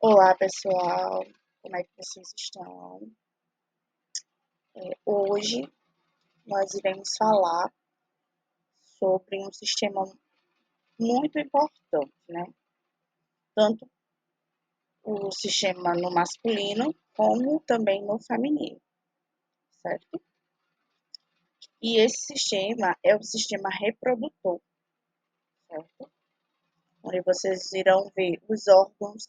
Olá, pessoal. Como é que vocês estão? Hoje nós iremos falar sobre um sistema muito importante, né? Tanto o sistema no masculino como também no feminino, certo? E esse sistema é o sistema reprodutor, certo? Onde vocês irão ver os órgãos,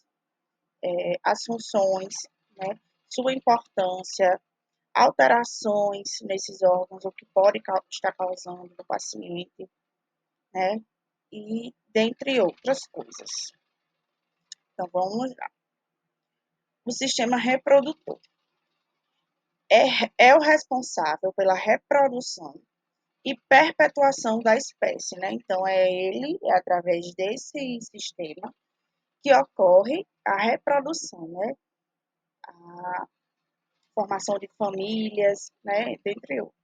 as funções, né? Sua importância, alterações nesses órgãos, o que pode estar causando no paciente, né? E dentre outras coisas. Então vamos lá. O sistema reprodutor é o responsável pela reprodução e perpetuação da espécie, né? Então é através desse sistema que ocorre a reprodução, né? A formação de famílias, né? Dentre outros.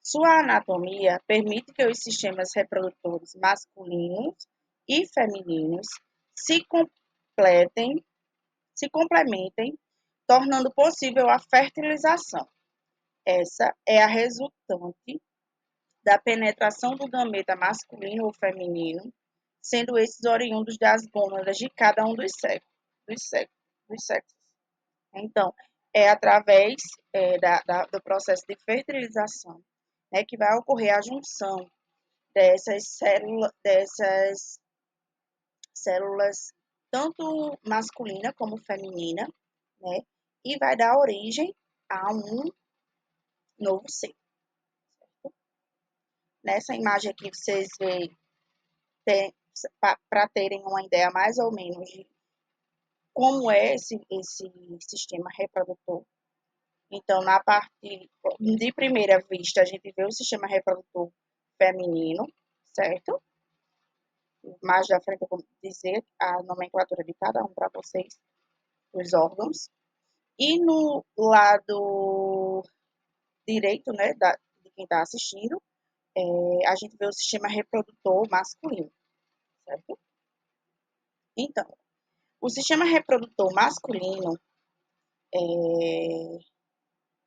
Sua anatomia permite que os sistemas reprodutores masculinos e femininos se completem se complementem, tornando possível a fertilização. Essa é a resultante da penetração do gameta masculino ou feminino, sendo esses oriundos das gônadas de cada um dos sexos. Dos sexos. Então, é através do processo de fertilização, né, que vai ocorrer a junção dessas células tanto masculina como feminina, né? E vai dar origem a um novo ser. Nessa imagem aqui vocês veem, para terem uma ideia mais ou menos de como é esse sistema reprodutor. Então, na parte de primeira vista, a gente vê o sistema reprodutor feminino, certo? Mais da frente eu vou dizer a nomenclatura de cada um para vocês, os órgãos. E no lado direito, né, de quem está assistindo, a gente vê o sistema reprodutor masculino, certo? Então, o sistema reprodutor masculino,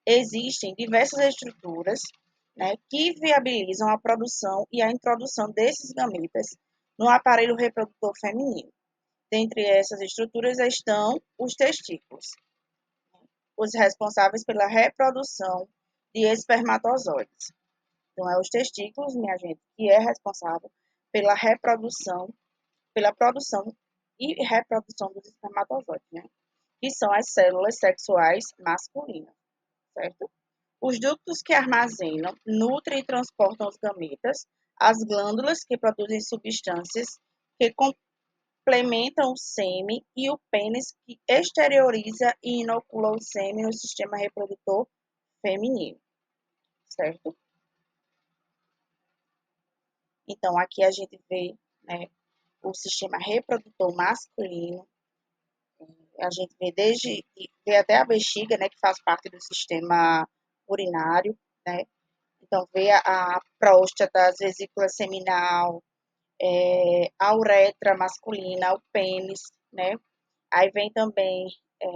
existem diversas estruturas, né, que viabilizam a produção e a introdução desses gametas no aparelho reprodutor feminino. Dentre essas estruturas estão os testículos, os responsáveis pela reprodução de espermatozoides. Então, é os testículos, minha gente, que é responsável pela reprodução, pela produção e reprodução dos espermatozoides, né? Que são as células sexuais masculinas, certo? Os ductos que armazenam, nutrem e transportam os gametas, as glândulas que produzem substâncias que complementam o sêmen e o pênis que exterioriza e inocula o sêmen no sistema reprodutor feminino, certo? Então, aqui a gente vê, né, o sistema reprodutor masculino, a gente vê até a bexiga, né, que faz parte do sistema urinário, né? Então, vê a próstata, as vesículas seminal, a uretra masculina, o pênis, né? Aí vem também é,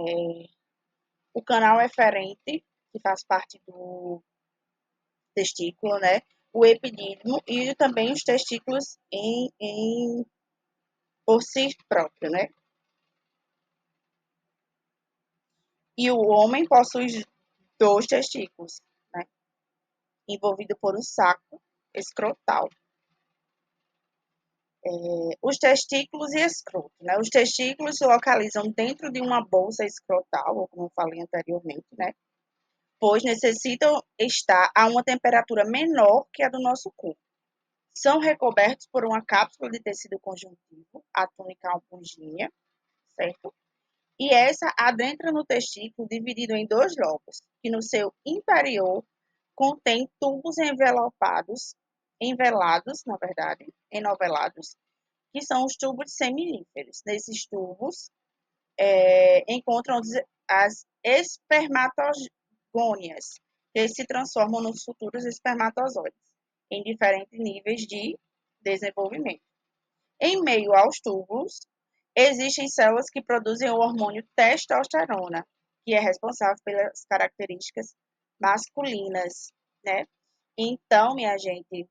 o canal eferente, que faz parte do testículo, né? O epidídimo e também os testículos por si próprio, né? E o homem possui dois testículos, né? Envolvido por um saco escrotal. Os testículos e escroto, né? Os testículos se localizam dentro de uma bolsa escrotal, ou como eu falei anteriormente, né? Pois necessitam estar a uma temperatura menor que a do nosso corpo. São recobertos por uma cápsula de tecido conjuntivo, a túnica alpungínea, certo? E essa adentra no testículo dividido em dois lobos, que no seu interior contém tubos envelados, na verdade, enovelados, que são os tubos semilíferos. Nesses tubos encontram as espermatogônias, que se transformam nos futuros espermatozoides, em diferentes níveis de desenvolvimento. Em meio aos tubos Existem células que produzem o hormônio testosterona, que é responsável pelas características masculinas, né? Então, minha gente,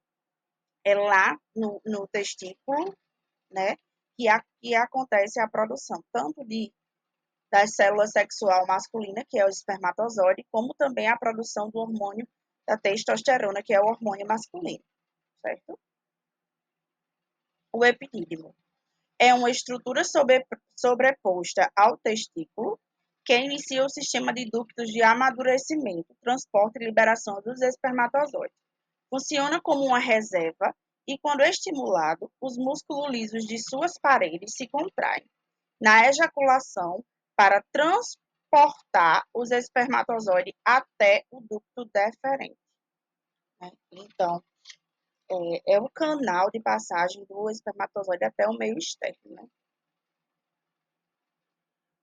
é lá no testículo, né, que acontece a produção tanto das células sexual masculina, que é o espermatozoide, como também a produção do hormônio da testosterona, que é o hormônio masculino, certo? O epidídimo é uma estrutura sobreposta ao testículo que inicia o sistema de ductos de amadurecimento, transporte e liberação dos espermatozoides. Funciona como uma reserva e, quando estimulado, os músculos lisos de suas paredes se contraem na ejaculação para transportar os espermatozoides até o ducto deferente, né? Então, é o canal de passagem do espermatozoide até o meio externo, né?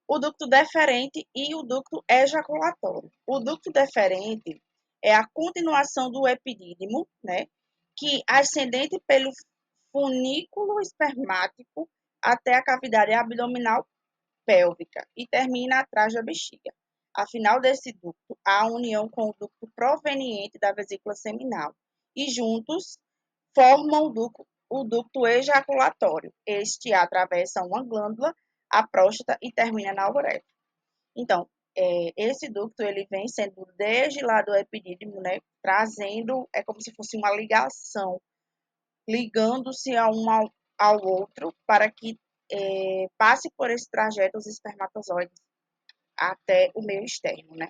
O ducto deferente e o ducto ejaculatório. O ducto deferente é a continuação do epidídimo, né, que ascendente pelo funículo espermático até a cavidade abdominal pélvica e termina atrás da bexiga. Afinal desse ducto, há união com o ducto proveniente da vesícula seminal e juntos formam o ducto ejaculatório. Este atravessa uma glândula, a próstata e termina na uretra. Então, esse ducto ele vem sendo desde lá do epidídimo, né, trazendo, é como se fosse uma ligação, ligando-se a um ao outro para que passe por esse trajeto os espermatozoides até o meio externo, né?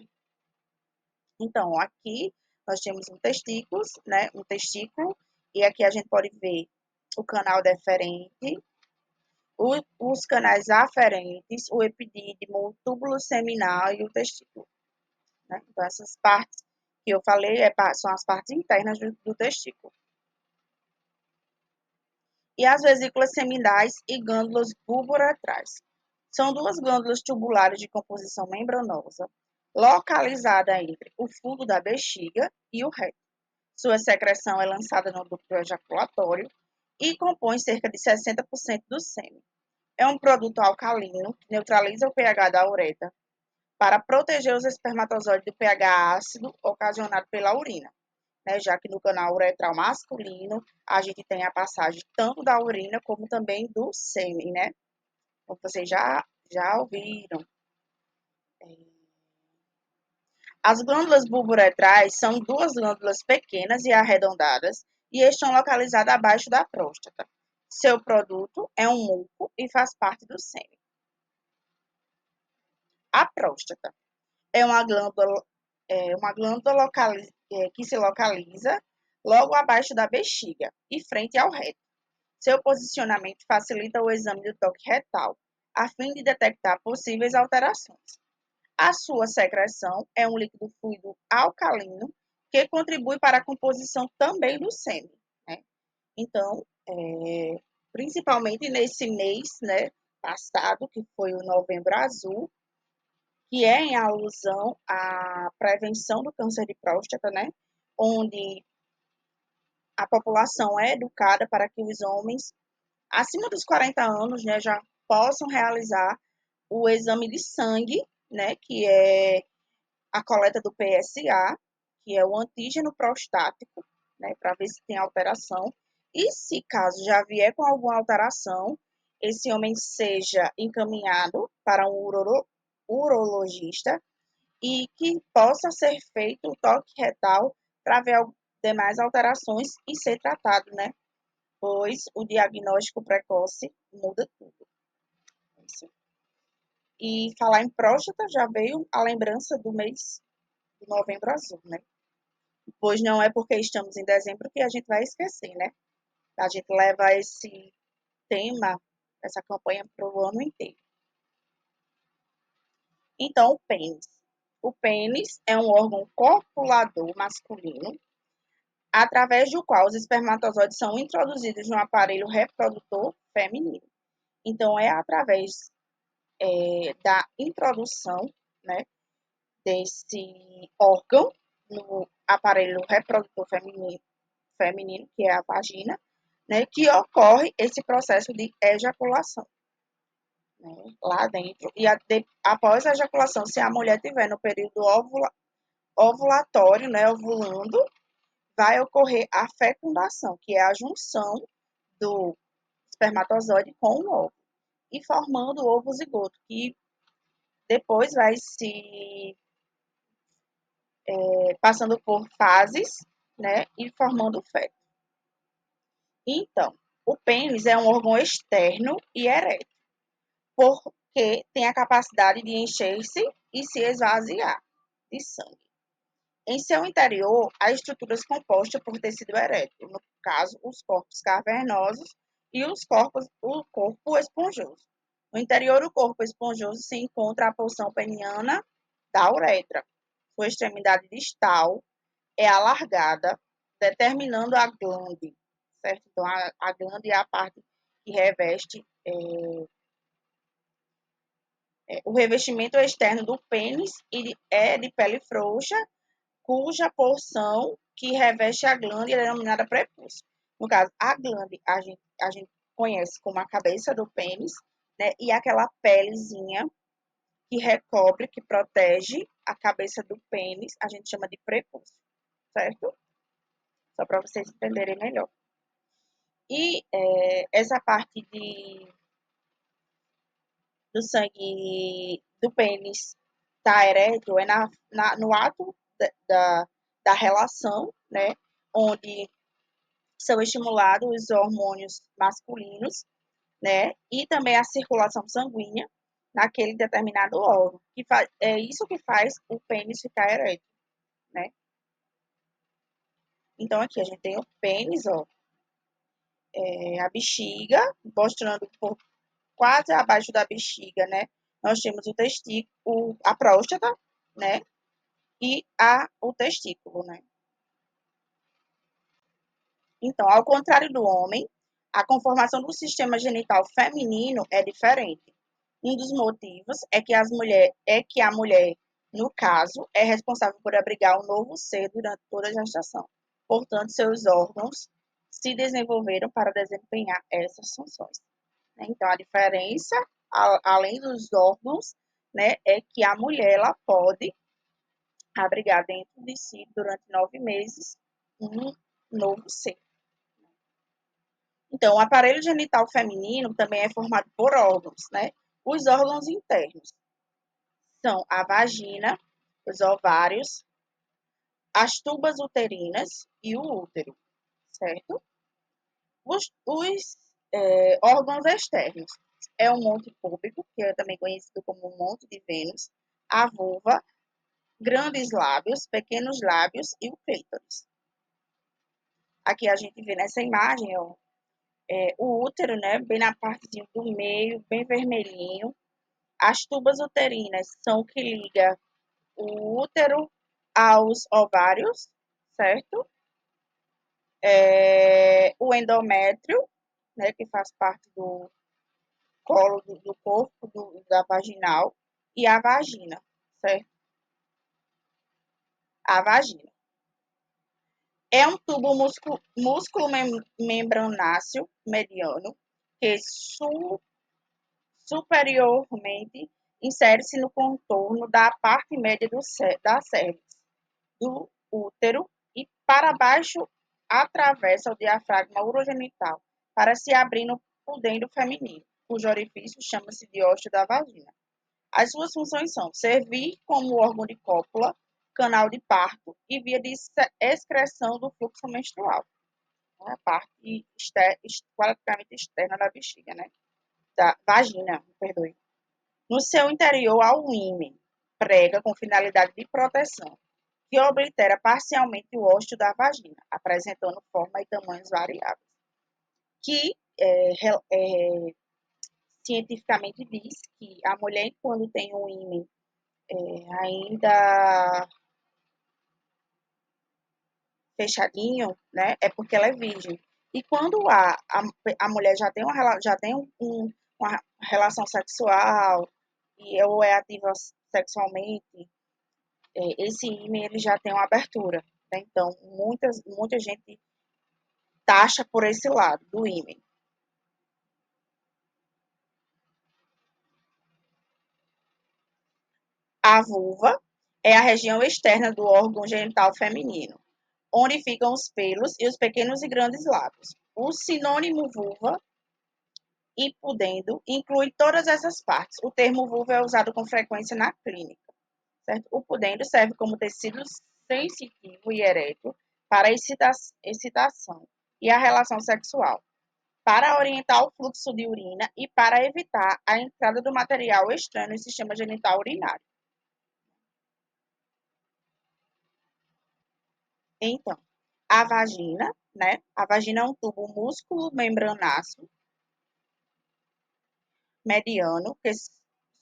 Então, aqui nós temos um testículo, né, um testículo, e aqui a gente pode ver o canal deferente, os canais aferentes, o epidídimo, o túbulo seminal e o testículo, né? Então, essas partes que eu falei são as partes internas do testículo. E as vesículas seminais e glândulas bulboretrais. São duas glândulas tubulares de composição membranosa, localizada entre o fundo da bexiga e o reto. Sua secreção é lançada no ducto ejaculatório e compõe cerca de 60% do sêmen. É um produto alcalino que neutraliza o pH da uretra para proteger os espermatozoides do pH ácido ocasionado pela urina, né? Já que no canal uretral masculino a gente tem a passagem tanto da urina como também do sêmen, né? Como vocês já ouviram. As glândulas bulboretrais são duas glândulas pequenas e arredondadas e estão localizadas abaixo da próstata. Seu produto é um muco e faz parte do sêmen. A próstata é uma glândula que se localiza logo abaixo da bexiga e frente ao reto. Seu posicionamento facilita o exame do toque retal, a fim de detectar possíveis alterações. A sua secreção é um líquido fluido alcalino que contribui para a composição também do sêmen, né? Então, principalmente nesse mês, né, passado, que foi o Novembro Azul, que é em alusão à prevenção do câncer de próstata, né, onde a população é educada para que os homens acima dos 40 anos, né, já possam realizar o exame de sangue, né, que é a coleta do PSA, que é o antígeno prostático, né, para ver se tem alteração. E se caso já vier com alguma alteração, esse homem seja encaminhado para um urologista e que possa ser feito o toque retal para ver demais alterações e ser tratado, né? Pois o diagnóstico precoce muda tudo. Isso. E falar em próstata já veio a lembrança do mês de Novembro Azul, né? Pois não é porque estamos em dezembro que a gente vai esquecer, né? A gente leva esse tema, essa campanha para o ano inteiro. Então, o pênis. O pênis é um órgão copulador masculino, através do qual os espermatozoides são introduzidos no aparelho reprodutor feminino. Então, é através da introdução, né, desse órgão no aparelho reprodutor feminino, que é a vagina, né, que ocorre esse processo de ejaculação. né, lá dentro. E após a ejaculação, se a mulher tiver no período ovulatório, né, ovulando, vai ocorrer a fecundação, que é a junção do espermatozoide com o óvulo, e formando o ovo zigoto, que depois vai se passando por fases, né, e formando o feto. Então, o pênis é um órgão externo e ereto, porque tem a capacidade de encher-se e se esvaziar de sangue. Em seu interior, há estruturas compostas por tecido erétil, no caso, os corpos cavernosos e o corpo esponjoso. No interior do corpo esponjoso se encontra a porção peniana da uretra. Sua extremidade distal é alargada, determinando a glande, certo? Então, a glande é a parte que reveste o revestimento externo do pênis e é de pele frouxa, cuja porção que reveste a glande é denominada prepúcio. No caso, a glande a gente conhece como a cabeça do pênis, né? E aquela pelezinha que recobre, que protege a cabeça do pênis, a gente chama de prepúcio, certo? Só para vocês entenderem melhor. E essa parte do sangue do pênis tá erétil é no ato da relação, né? Onde são estimulados os hormônios masculinos, né? E também a circulação sanguínea naquele determinado órgão. É isso que faz o pênis ficar erétil, né? Então, aqui a gente tem o pênis, ó, a bexiga, mostrando por quase abaixo da bexiga, né? Nós temos o testículo, a próstata, né? E o testículo, né? Então, ao contrário do homem, a conformação do sistema genital feminino é diferente. Um dos motivos é que a mulher, no caso, é responsável por abrigar o novo ser durante toda a gestação. Portanto, seus órgãos se desenvolveram para desempenhar essas funções. Então, a diferença, além dos órgãos, né, é que a mulher ela pode abrigar dentro de si, durante 9 meses, um novo ser. Então, o aparelho genital feminino também é formado por órgãos, né? Os órgãos internos são a vagina, os ovários, as tubas uterinas e o útero, certo? Os órgãos externos é o monte púbico, que é também conhecido como monte de Vênus, a vulva, grandes lábios, pequenos lábios e o clítoris. Aqui a gente vê nessa imagem, ó, o útero, né, bem na parte do meio, bem vermelhinho. As tubas uterinas são o que liga o útero aos ovários, certo? O endométrio, né, que faz parte do colo do corpo, da vaginal, e a vagina, certo? A vagina. É um tubo músculo membranáceo mediano que superiormente insere-se no contorno da parte média da cervix, do útero e para baixo atravessa o diafragma urogenital para se abrir no pudendo feminino, cujo orifício chama-se diósteo da vagina. As suas funções são servir como órgão de cópula, canal de parto e via de excreção do fluxo menstrual, né? A parte praticamente externa da bexiga, né? Da vagina, perdoe. No seu interior há o ímen, prega com finalidade de proteção, que oblitera parcialmente o ósteo da vagina, apresentando forma e tamanhos variáveis, que cientificamente diz que a mulher, quando tem um ímen ainda fechadinho, né, é porque ela é virgem. E quando a mulher já tem, uma relação sexual ou é ativa sexualmente, esse ímã ele já tem uma abertura, né? Então, muita gente taxa por esse lado do ímã. A vulva é a região externa do órgão genital feminino, onde ficam os pelos e os pequenos e grandes lábios. O sinônimo vulva e pudendo inclui todas essas partes. O termo vulva é usado com frequência na clínica, certo? O pudendo serve como tecido sensitivo e erétil para a excitação e a relação sexual, para orientar o fluxo de urina e para evitar a entrada do material estranho no sistema genital urinário. Então, a vagina, né? A vagina é um tubo músculo membranáceo mediano que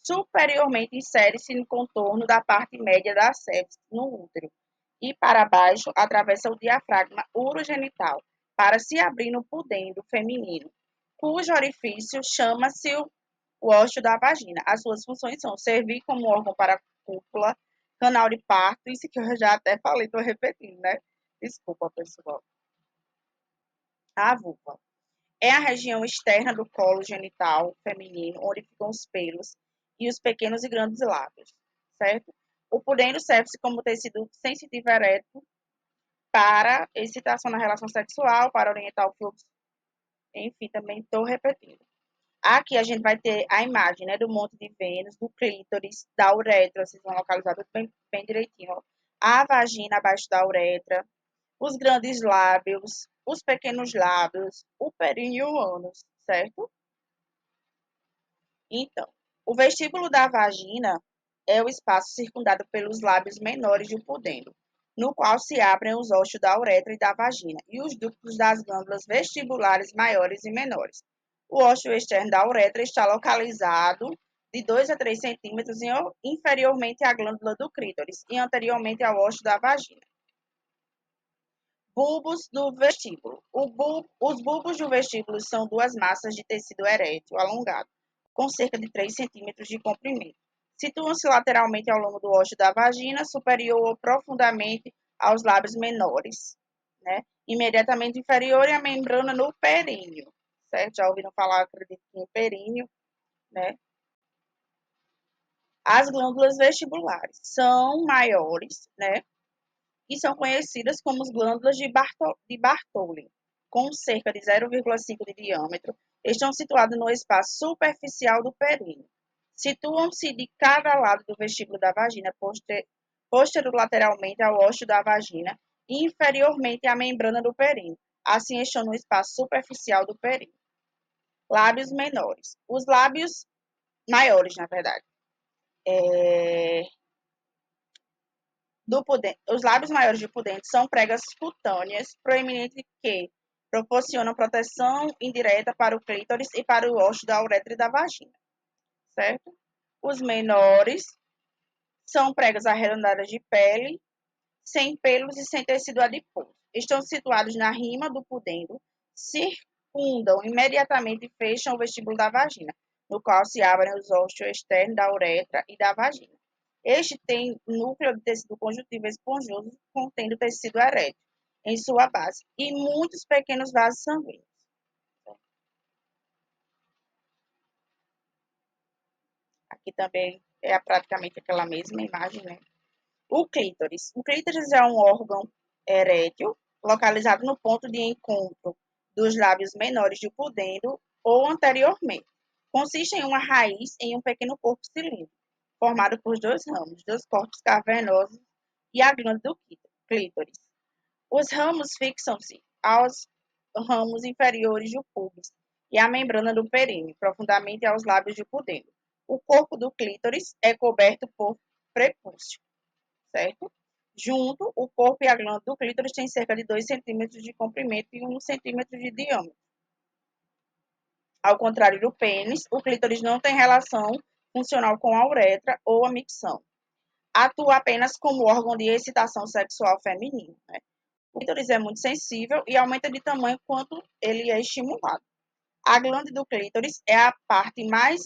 superiormente insere-se no contorno da parte média da cervix no útero e para baixo atravessa o diafragma urogenital para se abrir no pudendo feminino, cujo orifício chama-se o ósseo da vagina. As suas funções são servir como órgão para a cópula, canal de parto, isso que eu já até falei, estou repetindo, né? Desculpa, pessoal. A vulva é a região externa do colo genital feminino, onde ficam os pelos e os pequenos e grandes lábios, certo? O pudendo serve-se como tecido sensitivo erétil para excitação na relação sexual, para orientar o fluxo, enfim, também estou repetindo. Aqui a gente vai ter a imagem, né, do monte de Vênus, do clítoris, da uretra, vocês vão localizar tudo bem direitinho, ó. A vagina abaixo da uretra, os grandes lábios, os pequenos lábios, o períneo e o ânus, certo? Então, o vestíbulo da vagina é o espaço circundado pelos lábios menores do pudendo, no qual se abrem os ossos da uretra e da vagina, e os ductos das glândulas vestibulares maiores e menores. O osso externo da uretra está localizado de 2 a 3 centímetros inferiormente à glândula do clítoris e anteriormente ao osso da vagina. Bulbos do vestíbulo. Os bulbos do vestíbulo são duas massas de tecido erétil alongado, com cerca de 3 centímetros de comprimento. Situam-se lateralmente ao longo do osso da vagina, superior ou profundamente aos lábios menores, né? Imediatamente inferior é a membrana no períneo, certo? Já ouviram falar, acredito, em períneo, né? As glândulas vestibulares são maiores, né? E são conhecidas como as glândulas de Bartholin, com cerca de 0,5 de diâmetro, estão situadas no espaço superficial do períneo. Situam-se de cada lado do vestíbulo da vagina, posterolateralmente ao osso da vagina e inferiormente à membrana do períneo. Assim, estão no espaço superficial do períneo. Lábios menores. Os lábios maiores, na verdade. Os lábios maiores do pudente são pregas cutâneas proeminentes que proporcionam proteção indireta para o clítoris e para o osso da uretra e da vagina, certo? Os menores são pregas arredondadas de pele, sem pelos e sem tecido adiposo. Estão situados na rima do pudendo, circundam imediatamente e fecham o vestíbulo da vagina, no qual se abrem os ossos externos da uretra e da vagina. Este tem núcleo de tecido conjuntivo esponjoso contendo tecido erétil em sua base e muitos pequenos vasos sanguíneos. Aqui também é praticamente aquela mesma imagem, né? O clítoris. O clítoris é um órgão erétil localizado no ponto de encontro dos lábios menores do pudendo ou anteriormente. Consiste em uma raiz em um pequeno corpo cilíndrico, formado por dois ramos, dois corpos cavernosos e a glândula do clítoris. Os ramos fixam-se aos ramos inferiores do pubis e à membrana do períneo, profundamente aos lábios do pudendo. O corpo do clítoris é coberto por prepúcio, certo? Junto, o corpo e a glândula do clítoris têm cerca de 2 centímetros de comprimento e 1 centímetro de diâmetro. Ao contrário do pênis, o clítoris não tem relação funcional com a uretra ou a micção. Atua apenas como órgão de excitação sexual feminino, né? O clítoris é muito sensível e aumenta de tamanho quanto ele é estimulado. A glândula do clítoris é a parte mais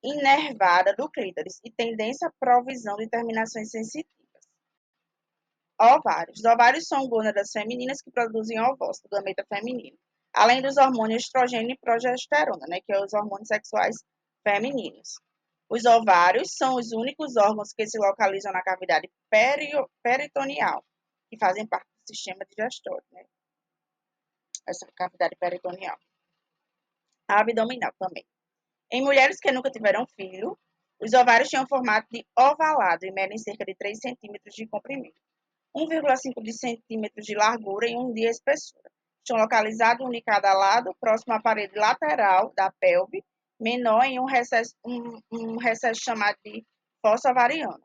inervada do clítoris e tem densa provisão de terminações sensitivas. Ovários. Os ovários são gônadas femininas que produzem ovócito, gameta feminino, além dos hormônios estrogênio e progesterona, né, que são os hormônios sexuais femininos. Os ovários são os únicos órgãos que se localizam na cavidade peritoneal, que fazem parte do sistema digestório, né? Essa cavidade peritoneal. A abdominal também. Em mulheres que nunca tiveram filho, os ovários tinham formato de ovalado e medem cerca de 3 centímetros de comprimento, 1,5 centímetros de largura e 1 de espessura. Estão localizados um em cada lado, próximo à parede lateral da pelve, menor em um recesso chamado de fossa ovariana,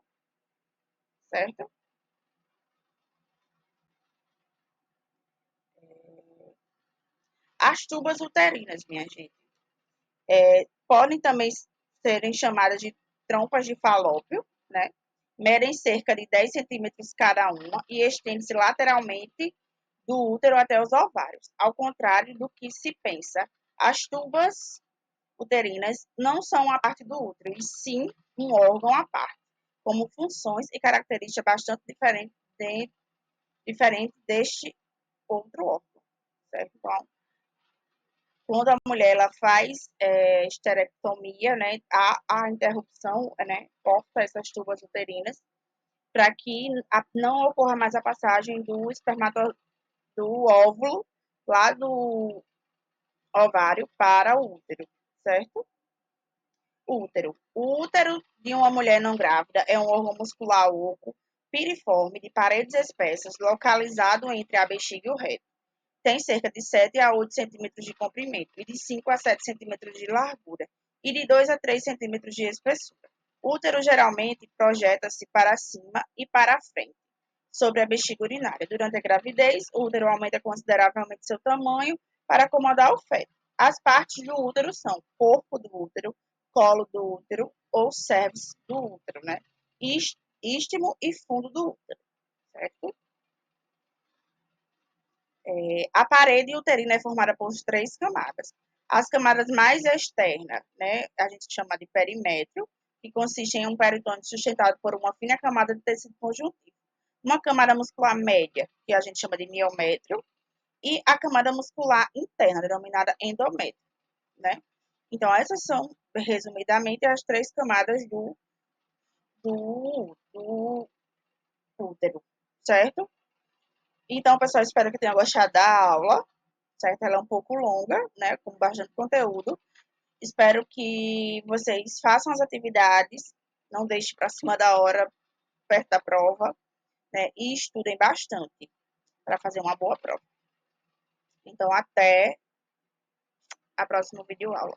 certo? As tubas uterinas, minha gente, podem também serem chamadas de trompas de falópio, né? Medem cerca de 10 centímetros cada uma e estende-se lateralmente do útero até os ovários. Ao contrário do que se pensa, as tubas uterinas não são uma parte do útero, e sim um órgão à parte, como funções e características bastante diferentes deste outro órgão, certo? Então, quando a mulher ela faz esterectomia, né, a interrupção, né, corta essas tubas uterinas para que não ocorra mais a passagem do óvulo lá do ovário para o útero, certo? Útero. O útero de uma mulher não grávida é um órgão muscular oco, piriforme, de paredes espessas, localizado entre a bexiga e o reto. Tem cerca de 7 a 8 centímetros de comprimento e de 5 a 7 centímetros de largura e de 2 a 3 centímetros de espessura. O útero geralmente projeta-se para cima e para a frente, sobre a bexiga urinária. Durante a gravidez, o útero aumenta consideravelmente seu tamanho para acomodar o feto. As partes do útero são corpo do útero, colo do útero ou cervix do útero, né? Istmo e fundo do útero, certo? A parede uterina é formada por 3 camadas. As camadas mais externas, né, a gente chama de perimétrio, que consiste em um peritônio sustentado por uma fina camada de tecido conjuntivo. Uma camada muscular média, que a gente chama de miométrio, e a camada muscular interna, denominada endométrio, né? Então, essas são, resumidamente, as 3 camadas do útero, certo? Então, pessoal, espero que tenham gostado da aula, certo? Ela é um pouco longa, né? Com bastante conteúdo. Espero que vocês façam as atividades, não deixem para cima da hora, perto da prova, né? E estudem bastante para fazer uma boa prova. Então, até a próxima videoaula.